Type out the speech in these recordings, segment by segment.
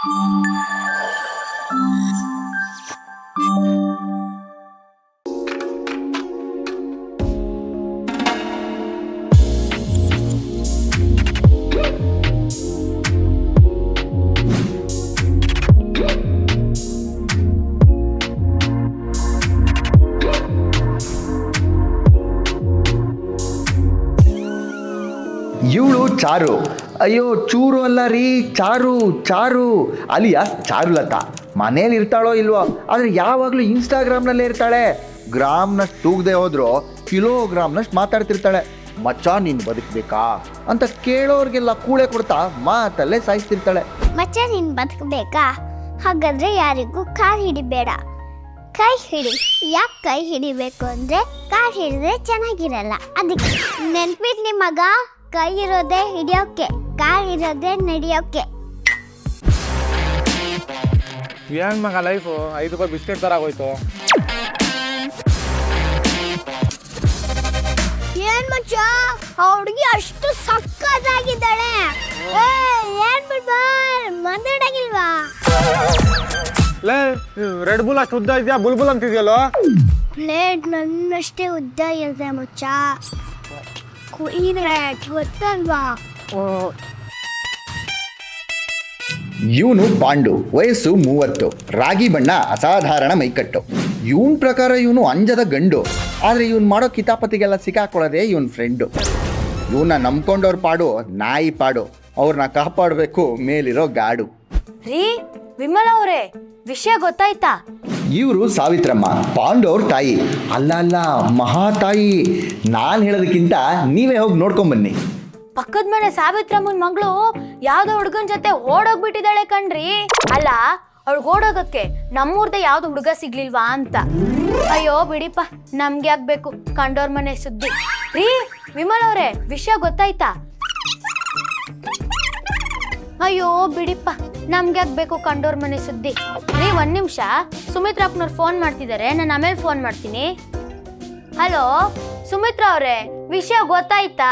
ಇವಳು ಚಾರು. ಅಯ್ಯೋ ಚೂರು ಅಲ್ಲ ರೀ, ಚಾರು ಚಾರು ಅಲಿಯಾಸ್ ಚಾರುಲತಾ. ಮನೇಲಿ ಇರ್ತಾಳೋ ಇಲ್ವೋ, ಆದರೆ ಯಾವಾಗಲೂ ಇನ್ಸ್ಟಾಗ್ರಾಮ್ನಲ್ಲೇ ಇರ್ತಾಳೆ. ಗ್ರಾಮ್ನಷ್ಟು ತೂಗದೆ ಹೋದ್ರು ಕಿಲೋಗ್ರಾಮ್ನಷ್ಟು ಮಾತಾಡ್ತಿರ್ತಾಳೆ. ಮಚ್ಚ ನೀನು ಬದುಕಬೇಕಾ ಅಂತ ಕೇಳೋರಿಗೆಲ್ಲ ಕೂಳೆ ಕೊಡ್ತಾ ಮಾತಲ್ಲೇ ಸಾಯಿಸ್ತಿರ್ತಾಳೆ. ಮಚ್ಚ ನೀನು ಬದುಕಬೇಕಾ? ಹಾಗಾದ್ರೆ ಯಾರಿಗೂ ಕಾಲು ಹಿಡಿಬೇಡ, ಕೈ ಹಿಡಿ. ಯಾಕೆ ಕೈ ಹಿಡಿಬೇಕು ಅಂದರೆ ಕಾಲು ಹಿಡಿದ್ರೆ ಚೆನ್ನಾಗಿರಲ್ಲ. ಅದಕ್ಕೆ ನೆನ್ಪಿರ್ಲಿ ಮಗ, ಕೈ ಇರೋದೇ ಹಿಡಿಯೋಕೆ, ಕಾಲು ಇರೋದೇ ನಡೆಯೋಕೆ. ಏನ್ ಮಗ ಲೈಫು 5 ರೂಪಾಯಿ ಬಿಸ್ಕೆಟ್ ತರ ಆಗೋಯ್ತು. ಏನ್ ಮಚ್ಚ ಆ ಹುಡುಗಿ ಅಷ್ಟು ಸಕ್ಕತ್ತಾಗಿದ್ದಾಳೆ. ಏನ್ ಬಿಡ್ಬಾರ್ ಮಾತಾಡಂಗಿಲ್ವಾ? ಲೇ ರೆಡ್ ಬುಲ್ ಅಷ್ಟು ಉದ್ದ ಇದೆಯಾ, ಬುಲ್ಬುಲ್ ಅಂತಿದ್ಯಲ್ಲೋ. ಪ್ಲೇಟ್ ನನ್ನಷ್ಟೇ ಉದ್ದ ಇರುತ್ತೆ ಮಚ್ಚ. ಗೊತ್ತಲ್ವಾ? ಇವನು ಪಾಂಡು, ವಯಸ್ಸು 30, ರಾಗಿ ಬಣ್ಣ, ಅಸಾಧಾರಣ ಮೈಕಟ್ಟು. ಇವನ್ ಪ್ರಕಾರ ಇವನು ಅಂಜದ ಗಂಡು. ಆದರೆ ಇವನು ಮಾಡೋ ಕಿತಾಪತಿಗೆಲ್ಲ ಸಿಕ್ಕಾಕೊಳ್ಳೋದೇ ಇವನ್ ಫ್ರೆಂಡು. ಇವನ್ನ ನಂಬ್ಕೊಂಡವ್ರ ಪಾಡು ನಾಯಿ ಪಾಡು. ಅವ್ರನ್ನ ಕಾಪಾಡಬೇಕು ಮೇಲಿರೋ ಗಾಡು. ರೀ ವಿಮಲ ಅವರೇ, ವಿಷಯ ಗೊತ್ತಾಯ್ತಾ? ಇವರು ಸಾವಿತ್ರಮ್ಮ, ಪಾಂಡು ಅವ್ರ ತಾಯಿ. ಅಲ್ಲ ಅಲ್ಲ, ಮಹಾತಾಯಿ. ನಾನು ಹೇಳೋದಕ್ಕಿಂತ ನೀವೇ ಹೋಗಿ ನೋಡ್ಕೊಂಬನ್ನಿ. ಪಕ್ಕದ ಮನೆ ಸಾವಿತ್ರಮ್ಮನ ಮಗಳು ಯಾವ್ದೋ ಹುಡುಗನ ಜೊತೆ ಓಡೋಗ್ಬಿಟ್ಟಿದ್ದಾಳೆ ಕಣ್ರಿ. ಅಲ್ಲ, ಅವಳಿಗೆ ಓಡೋಗಕ್ಕೆ ನಮ್ಮೂರ್ದ ಯಾವ್ದು ಹುಡುಗ ಸಿಗ್ಲಿಲ್ವಾ ಅಂತ. ಅಯ್ಯೋ ಬಿಡಿಪ್ಪ, ನಮ್ಗೆ ಆಗ್ಬೇಕು ಕಂಡೋರ್ ಮನೆ ಸುದ್ದಿ. ರೀ ವಿಮಲ್ ಅವ್ರೆ, ವಿಷಯ ಗೊತ್ತಾಯ್ತಾ? ಅಯ್ಯೋ ಬಿಡಿಪ್ಪ, ನಮ್ಗೆ ಆಗ್ಬೇಕು ಕಂಡೋರ್ ಮನೆ ಸುದ್ದಿ. ರೀ 1 ನಿಮಿಷ, ಸುಮಿತ್ರಪ್ಪನವ್ರು ಫೋನ್ ಮಾಡ್ತಿದ್ದಾರೆ, ನಾನು ಆಮೇಲೆ ಫೋನ್ ಮಾಡ್ತೀನಿ. ಹಲೋ ಸುಮಿತ್ರಾ ಅವ್ರೆ, ವಿಷಯ ಗೊತ್ತಾಯ್ತಾ?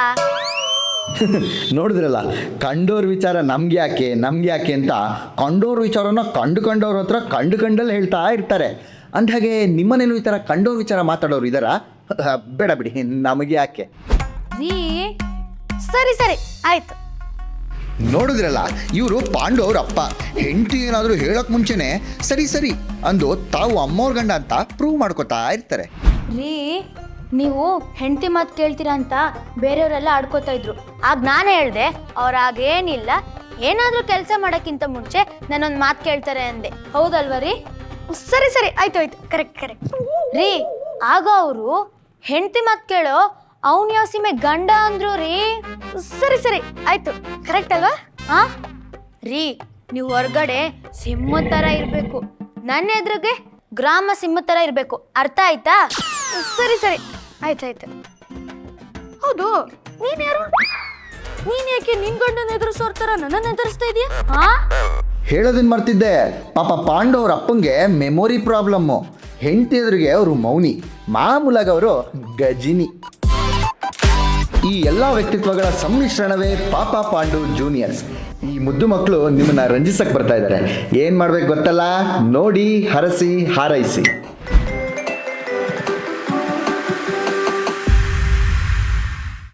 ನೋಡಿದ್ರಲ್ಲ, ಕಂಡೋರ್ ವಿಚಾರ ನಮ್ಗೆ ಯಾಕೆ ಅಂತ ಕಂಡೋರ್ ವಿಚಾರನ ಕಂಡವ್ರ ಹತ್ರ ಕಂಡಲ್ಲಿ ಹೇಳ್ತಾ ಇರ್ತಾರೆ. ಅಂದ್ಹಾಗೆ ನಿಮ್ಮನೇನು ಈ ಥರ ಕಂಡೋರ್ ವಿಚಾರ ಮಾತಾಡೋರು ಇದ್ದಾರಾ? ಬೇಡ ಬಿಡಿ, ನಮಗೆ ಯಾಕೆ. ರೀ ಸರಿ ಸರಿ ಆಯ್ತು. ನೋಡಿದ್ರಲ್ಲ, ಇವರು ಪಾಂಡು ಅವ್ರ ಅಪ್ಪ. ಹೆಂಡತಿ ಏನಾದರೂ ಹೇಳೋಕೆ ಮುಂಚೆನೆ ಸರಿ ಅಂದು ತಾವು ಅಮ್ಮವ್ರ ಗಂಡ ಅಂತ ಪ್ರೂವ್ ಮಾಡ್ಕೋತಾ ಇರ್ತಾರೆ. ರೀ ನೀವು ಹೆಂಡತಿ ಮಾತು ಕೇಳ್ತೀರಾ ಅಂತ ಬೇರೆಯವರೆಲ್ಲ ಆಡ್ಕೋತಾ ಇದ್ರು. ಆಗ ನಾನು ಹೇಳ್ದೆ, ಅವ್ರ ಆಗೇನಿಲ್ಲ, ಏನಾದರೂ ಕೆಲಸ ಮಾಡೋಕ್ಕಿಂತ ಮುಂಚೆ ನಾನೊಂದು ಮಾತು ಕೇಳ್ತಾರೆ ಅಂದೆ. ಹೌದಲ್ವ ರೀ? ಸರಿ ಆಯ್ತು ಕರೆಕ್ಟ್. ರೀ ಆಗ ಅವರು ಹೆಂಡತಿ ಮಾತು ಕೇಳೋ ಅವನ್ ಯಾವ ಸೀಮೆ ಗಂಡ ಅಂದ್ರು ರೀ. ಸರಿ ಆಯ್ತು ಕರೆಕ್ಟ್ ಅಲ್ವಾ? ಹಾ ರೀ, ನೀವು ಹೊರಗಡೆ ಸಿಂಹ ತರ ಇರ್ಬೇಕು, ನನ್ನ ಎದುರಿಗೆ ಗ್ರಾಮ ಸಿಂಹ ತರ ಇರ್ಬೇಕು, ಅರ್ಥ ಆಯ್ತಾ? ಸರಿ ಆಯ್ತು. ಹೌದು, ನೀನ್ ಯಾರು? ನೀನ್ ಯಾಕೆ ನಿನ್ ಗಂಡನ ಎದುರಿಸೋರ್ತಾರ ನನ್ನನ್ನು ಎದುರಿಸ್ತಾ ಇದೀಯ? ಹಾ ಹೇಳೋದನ್ನ ಮರ್ತಿದ್ದೆ. ಪಾಪ ಪಾಂಡು ಅವ್ರ ಅಪ್ಪಂಗೆ ಮೆಮೊರಿ ಪ್ರಾಬ್ಲಮ್ಮು. ಹೆಂಡತಿ ಎದುರಿಗೆ ಅವರು ಮೌನಿ, ಮಾಮೂಲಾಗ ಅವರು ಗಜಿನಿ. ಈ ಎಲ್ಲ ವ್ಯಕ್ತಿತ್ವಗಳ ಸಮ್ಮಿಶ್ರಣವೇ ಪಾಪ ಪಾಂಡು ಜೂನಿಯರ್ಸ್. ಈ ಮುದ್ದು ಮಕ್ಕಳು ನಿಮ್ಮನ್ನ ರಂಜಿಸಕ್ಕೆ ಬರ್ತಾ ಇದ್ದಾರೆ. ಏನು ಮಾಡ್ಬೇಕು ಗೊತ್ತಲ್ಲ? ನೋಡಿ, ಹರಸಿ, ಹಾರೈಸಿ.